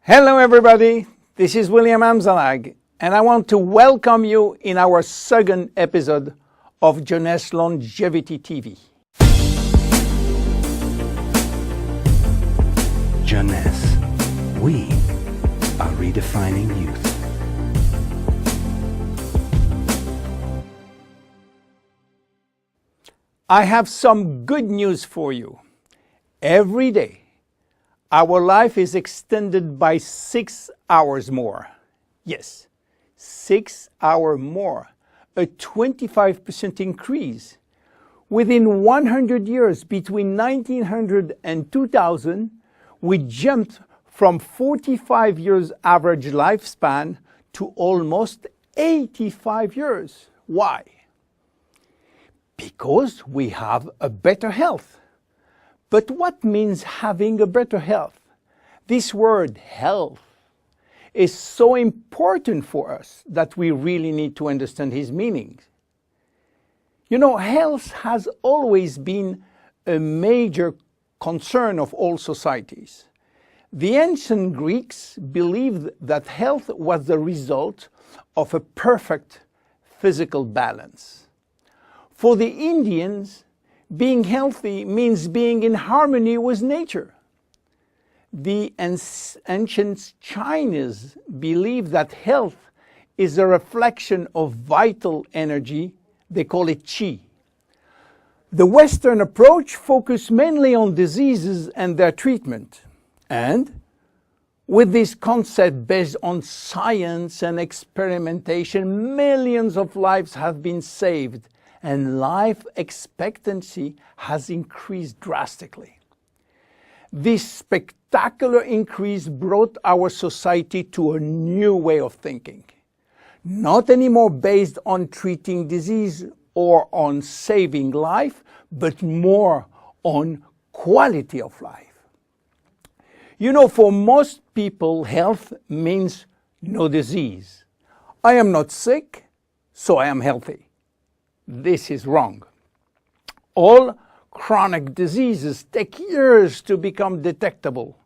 Hello everybody, this is William Amzalag, and I want to welcome you in our second episode of Jeunesse Longevity TV. Jeunesse, we are redefining youth. I have some good news for you. Every day, our life is extended by 6 hours more. Yes, 6 hours more, a 25% increase. Within 100 years, between 1900 and 2000, we jumped from 45 years average lifespan to almost 85 years. Why? Because we have a better health. But what means having a better health? This word health is so important for us that we really need to understand his meaning. You know, health has always been a major concern of all societies. The ancient Greeks believed that health was the result of a perfect physical balance. For the Indians, being healthy means being in harmony with nature. The ancient Chinese believe that health is a reflection of vital energy. They call it qi. The Western approach focuses mainly on diseases and their treatment. And with this concept based on science and experimentation, millions of lives have been saved and life expectancy has increased drastically. This spectacular increase brought our society to a new way of thinking, not anymore based on treating disease or on saving life, but more on quality of life. You know, for most people, health means no disease. I am not sick, so I am healthy. This is wrong. All chronic diseases take years to become detectable.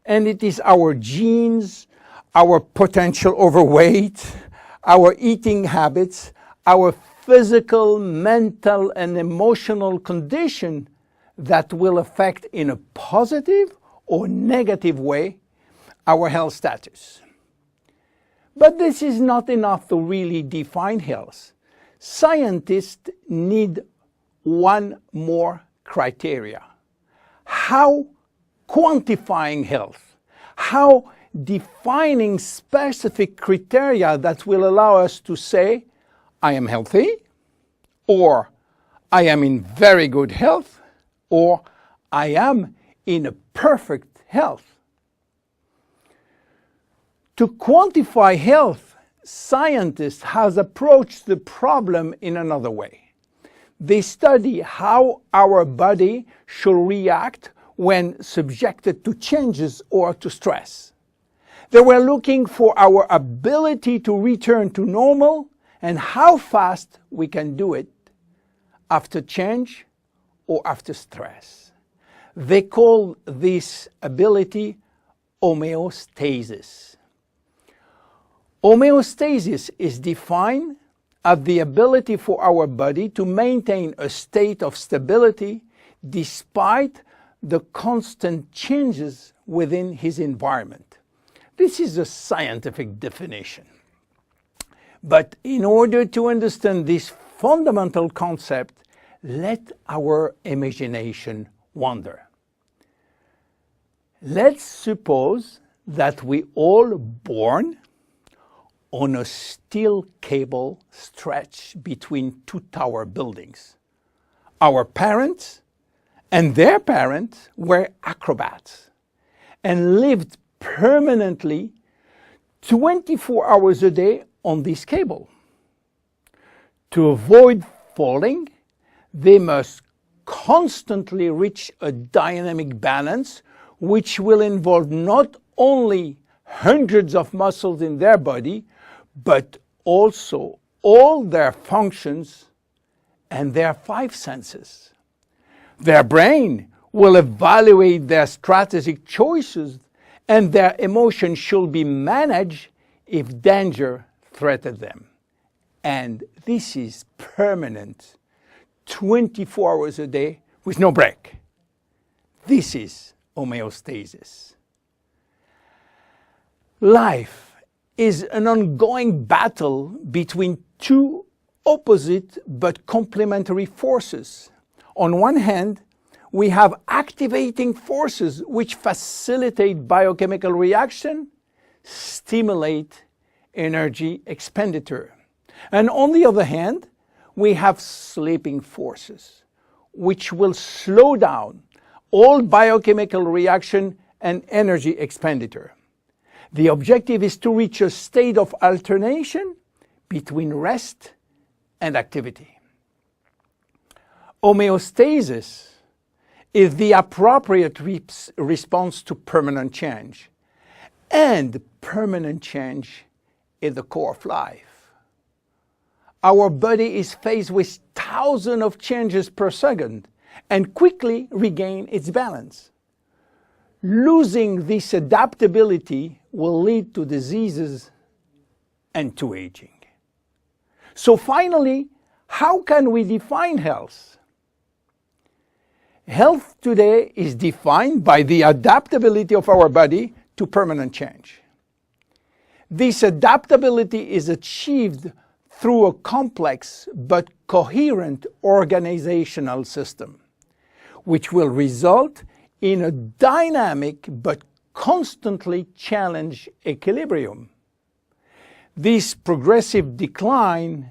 And it is our genes, our potential overweight, our eating habits, our physical, mental, and emotional condition that will affect in a positive or negative way our health status. But this is not enough to really define health. Scientists need one more criteria. How quantifying health? How defining specific criteria that will allow us to say, I am healthy, or I am in very good health, or I am in a perfect health. To quantify health, scientists have approached the problem in another way. They study how our body should react when subjected to changes or to stress. They were looking for our ability to return to normal and how fast we can do it after change or after stress. They call this ability homeostasis. Homeostasis is defined as the ability for our body to maintain a state of stability despite the constant changes within his environment. This is a scientific definition. But in order to understand this fundamental concept, let our imagination wander. Let's suppose that we all born on a steel cable stretched between two tower buildings. Our parents and their parents were acrobats and lived permanently 24 hours a day on this cable. To avoid falling, they must constantly reach a dynamic balance, which will involve not only hundreds of muscles in their body, but also all their functions and their 5 senses. Their brain will evaluate their strategic choices and their emotions should be managed if danger threatens them. And this is permanent, 24 hours a day with no break. This is homeostasis. Life is an ongoing battle between two opposite but complementary forces. On one hand, we have activating forces which facilitate biochemical reaction, stimulate energy expenditure. And on the other hand, we have sleeping forces which will slow down all biochemical reaction and energy expenditure. The objective is to reach a state of alternation between rest and activity. Homeostasis is the appropriate response to permanent change. And permanent change is the core of life. Our body is faced with thousands of changes per second and quickly regain its balance. Losing this adaptability will lead to diseases and to aging. So finally, how can we define health? Health today is defined by the adaptability of our body to permanent change. This adaptability is achieved through a complex but coherent organizational system, which will result in a dynamic but constantly challenged equilibrium. This progressive decline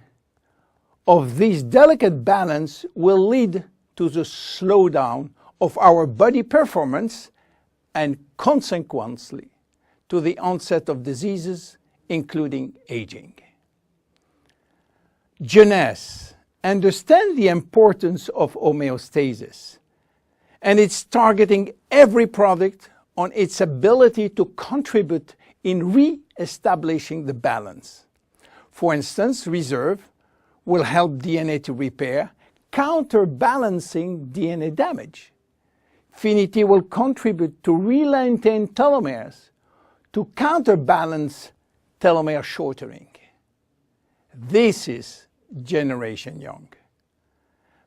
of this delicate balance will lead to the slowdown of our body performance and consequently to the onset of diseases, including aging. Jeunesse understands the importance of homeostasis, and it's targeting every product on its ability to contribute in re-establishing the balance. For instance, Reserve will help DNA to repair, counterbalancing DNA damage. Finity will contribute to re-lengthen telomeres to counterbalance telomere shortening. This is Generation Young.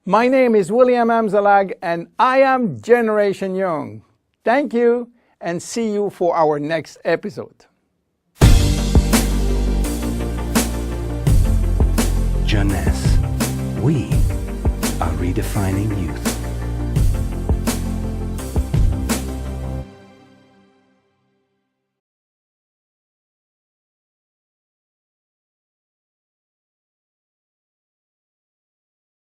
My name is William Amzalag and I am Generation Young. Thank you and see you for our next episode. Jeunesse. We are redefining youth.